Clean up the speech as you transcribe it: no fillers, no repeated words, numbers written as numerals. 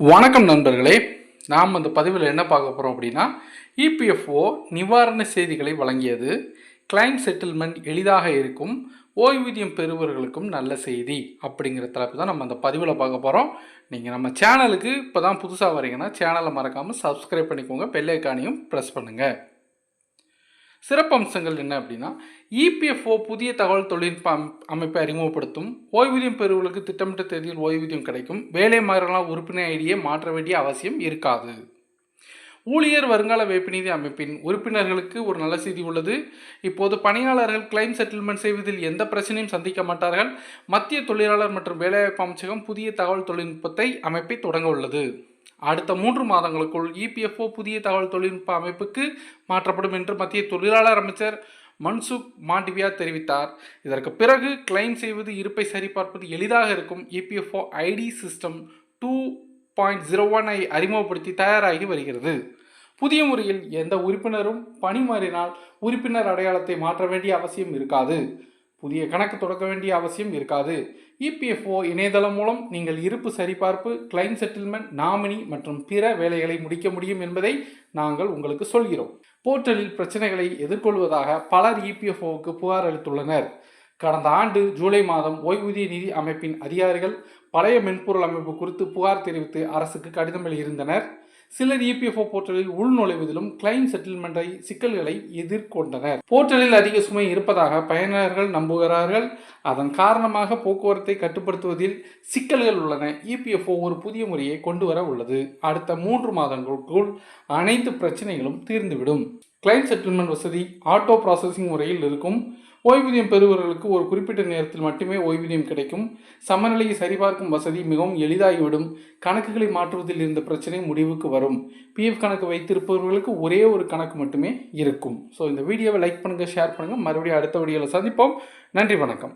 வணக்கம் நண்பர்களே, நாம் அந்த பதிவில் என்ன பார்க்க போகிறோம் அப்படின்னா, இபிஎஃப்ஓ நிவாரண செய்திகளை வழங்கியது. கிளைம் செட்டில்மெண்ட் எளிதாக இருக்கும், ஓய்வூதியம் பெறுபவர்களுக்கும் நல்ல செய்தி அப்படிங்கிற தலைப்பு தான் நம்ம அந்த பதிவில் பார்க்க போகிறோம். நீங்கள் நம்ம சேனலுக்கு இப்போ தான் புதுசாக வரீங்கன்னா சேனலை மறக்காமல் சப்ஸ்கிரைப் பண்ணிக்கோங்க, பெல் ஐக்கானையும் ப்ரெஸ் பண்ணுங்கள். சிறப்பம்சங்கள் என்ன அப்படின்னா, இபிஎஃப்ஓ புதிய தகவல் தொழில்நுட்ப அமைப்பை அறிமுகப்படுத்தும். ஓய்வூதியம் பெறுவர்களுக்கு திட்டமிட்ட தேதியில் ஓய்வூதியம் கிடைக்கும். வேலை மாறலாம் உறுப்பினர் ஐடியை மாற்ற வேண்டிய அவசியம் இருக்காது. ஊழியர் வருங்கால வைப்பு நிதி அமைப்பின் உறுப்பினர்களுக்கு ஒரு நல்ல செய்தி உள்ளது. இப்போது பணியாளர்கள் கிளைம் செட்டில்மெண்ட் செய்வதில் எந்த பிரச்சனையும் சந்திக்க மாட்டார்கள். மத்திய தொழிலாளர் மற்றும் வேலைவாய்ப்பு அமைச்சகம் புதிய தகவல் தொழில்நுட்பத்தை அமைப்பை தொடங்க உள்ளது. அடுத்த 3 மாதங்களுக்குள் இபிஎஃப்ஓ புதிய தகவல் தொழில்நுட்ப அமைப்புக்கு மாற்றப்படும் என்று மத்திய தொழிலாளர் அமைச்சர் மன்சுக் மாண்டவியா தெரிவித்தார். இதற்கு பிறகு கிளைம் செய்வது, இருப்பை சரிபார்ப்பது எளிதாக இருக்கும். இபிஎஃப்ஓ ஐடி சிஸ்டம் 2.01 அறிமுகப்படுத்தி தயாராகி வருகிறது. புதிய முறையில் எந்த உறுப்பினரும் பணி மாறினால் உறுப்பினர் அடையாளத்தை மாற்ற வேண்டிய அவசியம் இருக்காது. புதிய கணக்கு தொடக்க வேண்டிய அவசியம் இருக்காது. இபிஎஃப்ஓ இணையதளம் மூலம் நீங்கள் இருப்பு சரிபார்ப்பு, கிளைம் செட்டில்மெண்ட், நாமினி மற்றும் பிற வேலைகளை முடிக்க முடியும் என்பதை நாங்கள் உங்களுக்கு சொல்கிறோம். போர்ட்டலில் பிரச்சனைகளை எதிர்கொள்வதாக பலர் இபிஎஃப்ஓவுக்கு புகார் அளித்துள்ளனர். கடந்த ஆண்டு ஜூலை மாதம் ஓய்வூதிய நிதி அமைப்பின் அதிகாரிகள் பழைய மென்பொருள் அமைப்பு குறித்து புகார் தெரிவித்து அரசுக்கு கடிதம் எழுதியிருந்தனர். சிலர் இபிஎஃப்ஓ போர்ட்டலில் உள்நுழைவதிலும் கிளைம் செட்டில்மெண்டை சிக்கல்களை எதிர்கொண்டனர். போர்ட்டலில் அதிக சுமை இருப்பதாக பயனர்கள் நம்புகிறார்கள். அதன் காரணமாக போக்குவரத்தை கட்டுப்படுத்துவதில் சிக்கல்கள் உள்ளன. இபிஎஃப்ஓ ஒரு புதிய முறையை கொண்டு வர உள்ளது. அடுத்த 3 மாதங்களுக்குள் அனைத்து பிரச்சனைகளும் தீர்ந்துவிடும். கிளைம் செட்டில்மெண்ட் வசதி ஆட்டோ ப்ராசஸிங் முறையில் இருக்கும். ஓய்வூதியம் பெறுபவர்களுக்கு ஒரு குறிப்பிட்ட நேரத்தில் மட்டுமே ஓய்வூதியம் கிடைக்கும். சமநிலையை சரிபார்க்கும் வசதி மிகவும் எளிதாகிவிடும். கணக்குகளை மாற்றுவதில் இருந்த பிரச்சனை முடிவுக்கு வரும். பிஎஃப் கணக்கு வைத்திருப்பவர்களுக்கு ஒரே ஒரு கணக்கு மட்டுமே இருக்கும். ஸோ இந்த வீடியோவை லைக் பண்ணுங்கள், ஷேர் பண்ணுங்கள். மறுபடியும் அடுத்த வீடியோவில் சந்திப்போம். நன்றி, வணக்கம்.